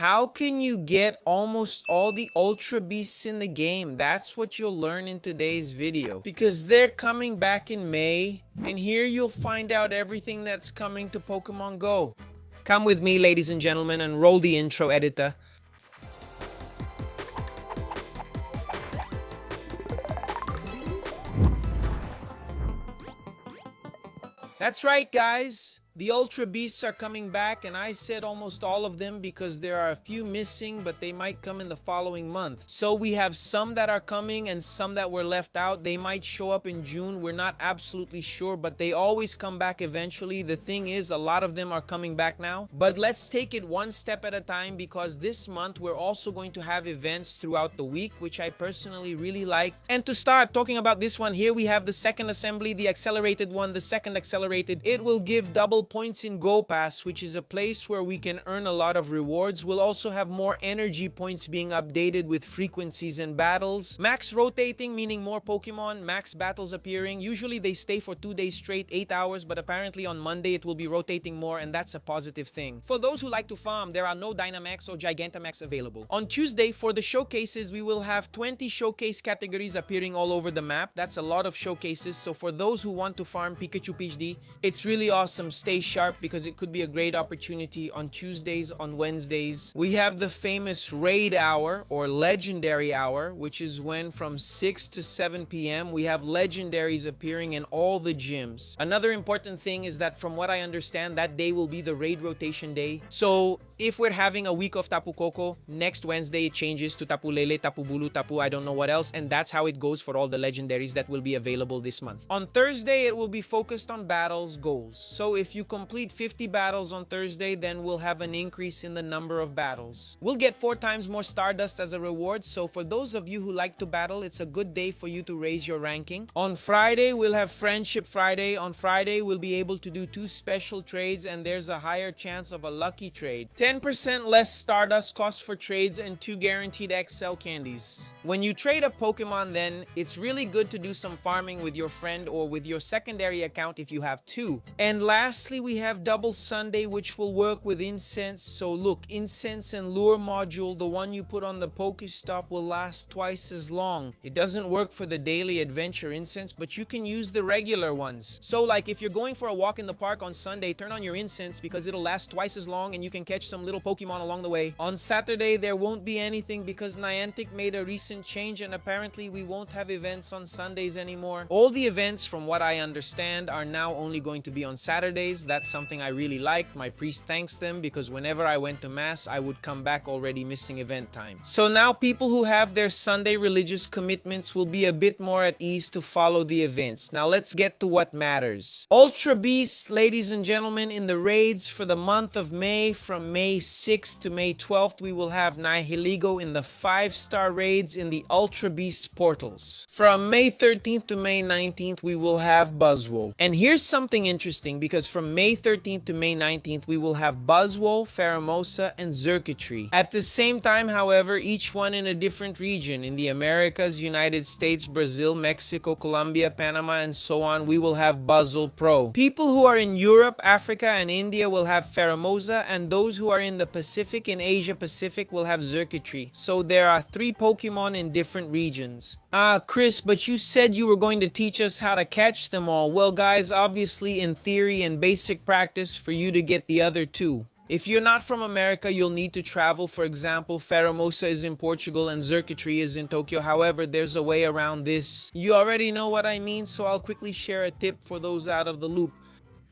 How can you get almost all the Ultra Beasts in the game? That's what you'll learn in today's video. Because they're coming back in May, and here you'll find out everything that's coming to Pokemon Go. Come with me, ladies and gentlemen, and roll the intro, editor. That's right, guys. The Ultra Beasts are coming back, and I said almost all of them because there are a few missing, but they might come in the following month. So we have some that are coming and some that were left out. They might show up in June. We're not absolutely sure, but they always come back eventually. The thing is, a lot of them are coming back now. But let's take it one step at a time, because this month we're also going to have events throughout the week, which I personally really liked. And to start talking about this one, here we have the second assembly, the accelerated one, the second accelerated. It will give double points in Go Pass, which is a place where we can earn a lot of rewards. We'll also have more energy points being updated with frequencies and battles. Max rotating, meaning more Pokemon. Max battles appearing. Usually they stay for 2 days straight, 8 hours, but apparently on Monday it will be rotating more, and that's a positive thing. For those who like to farm, there are no Dynamax or Gigantamax available. On Tuesday, for the showcases, we will have 20 showcase categories appearing all over the map. That's a lot of showcases, so for those who want to farm Pikachu PhD, it's really awesome. Stay sharp, because it could be a great opportunity on Tuesdays, on Wednesdays. We have the famous Raid Hour or Legendary Hour, which is when from 6 to 7 p.m. we have legendaries appearing in all the gyms. Another important thing is that, from what I understand, that day will be the raid rotation day. So if we're having a week of Tapu Koko, next Wednesday it changes to Tapu Lele, Tapu Bulu, Tapu I don't know what else, and that's how it goes for all the legendaries that will be available this month. On Thursday, it will be focused on battles goals. So if you complete 50 battles on Thursday, then we'll have an increase in the number of battles. We'll get 4 times more Stardust as a reward, so for those of you who like to battle, it's a good day for you to raise your ranking. On Friday, we'll have Friendship Friday. On Friday, we'll be able to do 2 special trades, and there's a higher chance of a lucky trade. 10% less Stardust cost for trades and 2 guaranteed XL candies. When you trade a Pokemon, then it's really good to do some farming with your friend or with your secondary account if you have 2. And lastly, we have Double Sunday, which will work with incense. So look, incense and lure module, the one you put on the Pokestop, will last twice as long. It doesn't work for the daily adventure incense, but you can use the regular ones. So like if you're going for a walk in the park on Sunday, turn on your incense because it'll last twice as long and you can catch some little Pokemon along the way. On Saturday, there won't be anything because Niantic made a recent change, and apparently we won't have events on Sundays anymore. All the events, from what I understand, are now only going to be on Saturdays. That's something I really liked. My priest thanks them, because whenever I went to mass, I would come back already missing event time. So now people who have their Sunday religious commitments will be a bit more at ease to follow the events. Now let's get to what matters. Ultra Beasts, ladies and gentlemen, in the raids for the month of May, from May 6th to May 12th, we will have Nihiligo in the 5-star raids in the Ultra Beast portals. From May 13th to May 19th, we will have Buzzwole. And here's something interesting, because from May 13th to May 19th, we will have Buzzwole, Pheromosa, and Xurkitree. At the same time, however, each one in a different region. In the Americas, United States, Brazil, Mexico, Colombia, Panama, and so on, we will have Buzzwole Pro. People who are in Europe, Africa, and India will have Pheromosa, and those who are in the Pacific and Asia Pacific will have Xurkitree. So there are 3 Pokemon in different regions. Chris, but you said you were going to teach us how to catch them all. Well, guys, obviously in theory and basic practice for you to get the other 2. If you're not from America, you'll need to travel. For example, Pheromosa is in Portugal and Xurkitree is in Tokyo. However, there's a way around this. You already know what I mean, so I'll quickly share a tip for those out of the loop.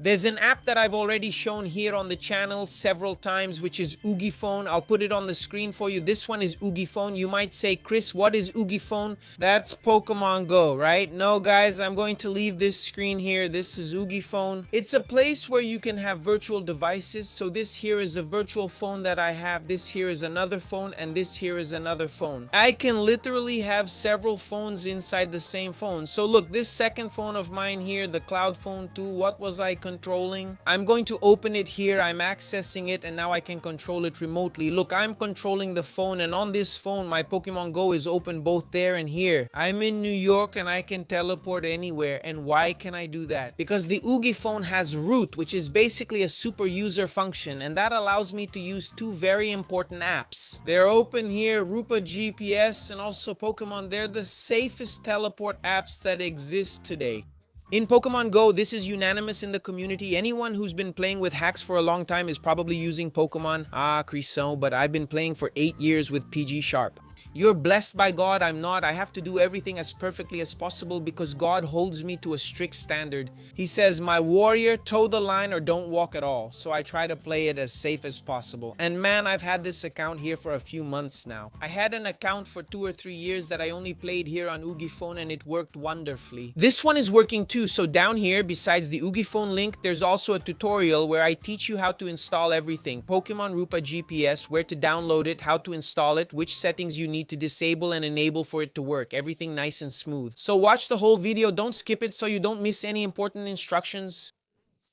There's an app that I've already shown here on the channel several times, which is Oogie Phone. I'll put it on the screen for you. This one is Oogie Phone. You might say, Chris, what is Oogie Phone? That's Pokemon Go, right? No, guys, I'm going to leave this screen here. This is Oogie Phone. It's a place where you can have virtual devices. So this here is a virtual phone that I have. This here is another phone, and this here is another phone. I can literally have several phones inside the same phone. So look, this second phone of mine here, the Cloud Phone 2, what was I controlling. I'm going to open it here. I'm accessing it and now I can control it remotely. Look, I'm controlling the phone, and on this phone, my Pokemon Go is open both there and here. I'm in New York and I can teleport anywhere. And why can I do that? Because the Oogie phone has Root, which is basically a super user function, and that allows me to use two very important apps. They're open here, Rupa GPS and also Pokemon. They're the safest teleport apps that exist today. In Pokemon Go, this is unanimous in the community. Anyone who's been playing with hacks for a long time is probably using Pokemon. Cresselia, but I've been playing for 8 years with PG Sharp. You're blessed by God, I'm not. I have to do everything as perfectly as possible because God holds me to a strict standard. He says, my warrior, toe the line or don't walk at all. So I try to play it as safe as possible. And man, I've had this account here for a few months now. I had an account for 2 or 3 years that I only played here on Oogie Phone and it worked wonderfully. This one is working too. So down here, besides the Oogie Phone link, there's also a tutorial where I teach you how to install everything. Pokemon Rupa GPS, where to download it, how to install it, which settings you need to disable and enable for it to work. Everything nice and smooth. So watch the whole video, don't skip it so you don't miss any important instructions.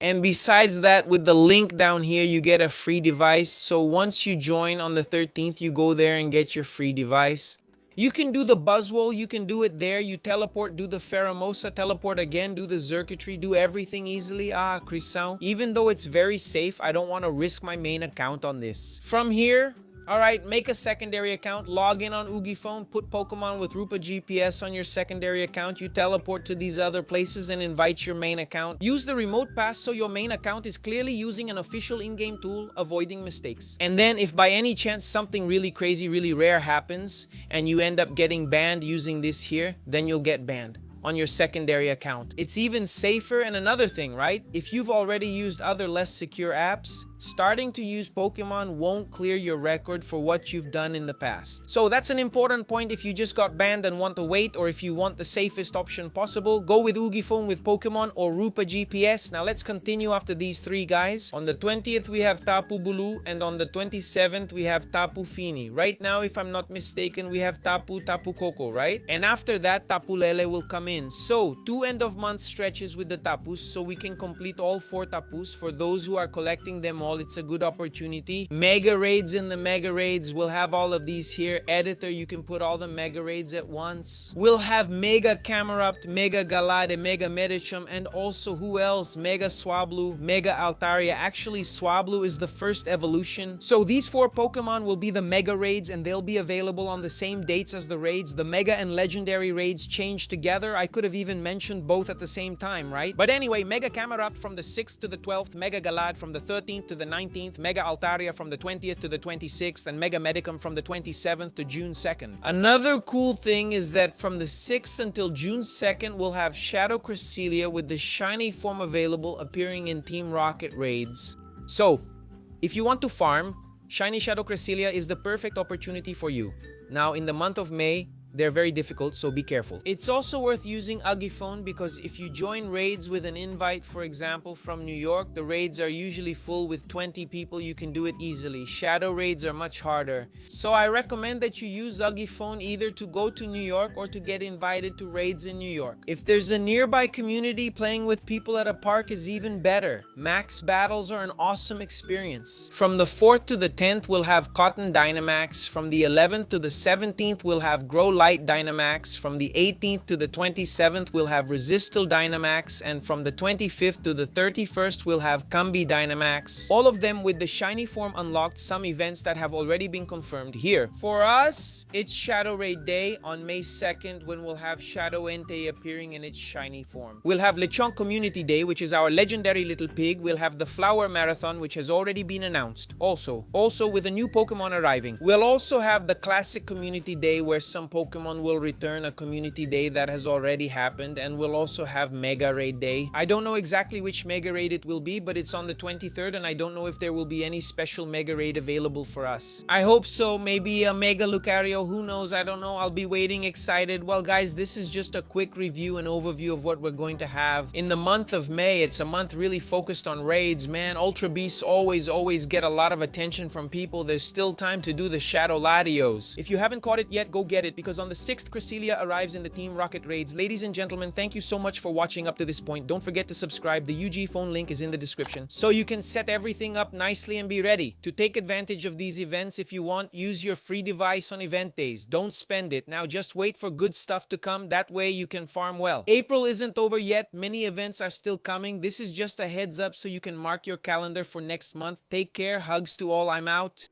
And besides that, with the link down here, you get a free device. So once you join on the 13th, you go there and get your free device. You can do the Buzzwole, you can do it there, you teleport, do the Pheromosa, teleport again, do the Xurkitree, do everything easily. Cresselia. Even though it's very safe, I don't want to risk my main account on this. From here, alright, make a secondary account, log in on Oogie Phone, put Pokemon with Rupa GPS on your secondary account, you teleport to these other places and invite your main account. Use the remote pass so your main account is clearly using an official in-game tool, avoiding mistakes. And then if by any chance something really crazy, really rare happens, and you end up getting banned using this here, then you'll get banned on your secondary account. It's even safer. And another thing, right? If you've already used other less secure apps, starting to use Pokemon won't clear your record for what you've done in the past. So that's an important point if you just got banned and want to wait, or if you want the safest option possible, go with Oogie Phone with Pokemon or Rupa GPS. Now let's continue after these three guys. On the 20th, we have Tapu Bulu, and on the 27th, we have Tapu Fini. Right now, if I'm not mistaken, we have Tapu Koko, right? And after that, Tapu Lele will come in. So 2 end of month stretches with the Tapus, so we can complete all 4 Tapus. For those who are collecting them all, it's a good opportunity. Mega raids in the mega raids, we'll have all of these here. Editor, you can put all the mega raids at once. We'll have Mega Camerupt, Mega Galade, Mega Medicham, and also who else? Mega Swablu, Mega Altaria. Actually, Swablu is the first evolution. So these 4 Pokemon will be the mega raids, and they'll be available on the same dates as the raids. The mega and legendary raids change together. I could have even mentioned both at the same time, right? But anyway, Mega Camerupt from the 6th to the 12th, Mega Galad from the 13th to the 19th, Mega Altaria from the 20th to the 26th, and Mega Medicum from the 27th to June 2nd. Another cool thing is that from the 6th until June 2nd, we'll have Shadow Cresselia with the shiny form available appearing in Team Rocket raids. So, if you want to farm, Shiny Shadow Cresselia is the perfect opportunity for you. Now, in the month of May, they're very difficult, so be careful. It's also worth using Oogie Phone because if you join raids with an invite, for example, from New York, the raids are usually full with 20 people. You can do it easily. Shadow raids are much harder. So I recommend that you use Oogie Phone either to go to New York or to get invited to raids in New York. If there's a nearby community, playing with people at a park is even better. Max battles are an awesome experience. From the 4th to the 10th, we'll have Cotton Dynamax. From the 11th to the 17th, we'll have Grow Light Dynamax. From the 18th to the 27th, we'll have Resistal Dynamax, and from the 25th to the 31st, we'll have Cambi Dynamax. All of them with the shiny form unlocked, some events that have already been confirmed here. For us, it's Shadow Raid Day on May 2nd when we'll have Shadow Entei appearing in its shiny form. We'll have Lechonk Community Day, which is our legendary little pig. We'll have the Flower Marathon, which has already been announced. Also with a new Pokemon arriving. We'll also have the Classic Community Day where some Pokemon will return, a community day that has already happened, and we'll also have Mega Raid Day. I don't know exactly which Mega Raid it will be, but it's on the 23rd, and I don't know if there will be any special Mega Raid available for us. I hope so. Maybe a Mega Lucario, who knows? I don't know. I'll be waiting excited. Well guys, this is just a quick review and overview of what we're going to have. In the month of May, it's a month really focused on raids, man. Ultra Beasts always get a lot of attention from people. There's still time to do the Shadow Latios. If you haven't caught it yet, go get it, because on on the 6th, Cresselia arrives in the Team Rocket raids. Ladies and gentlemen, thank you so much for watching up to this point. Don't forget to subscribe. The UG phone link is in the description, so you can set everything up nicely and be ready to take advantage of these events. If you want, use your free device on event days. Don't spend it. Now just wait for good stuff to come. That way you can farm well. April isn't over yet. Many events are still coming. This is just a heads up so you can mark your calendar for next month. Take care. Hugs to all. I'm out.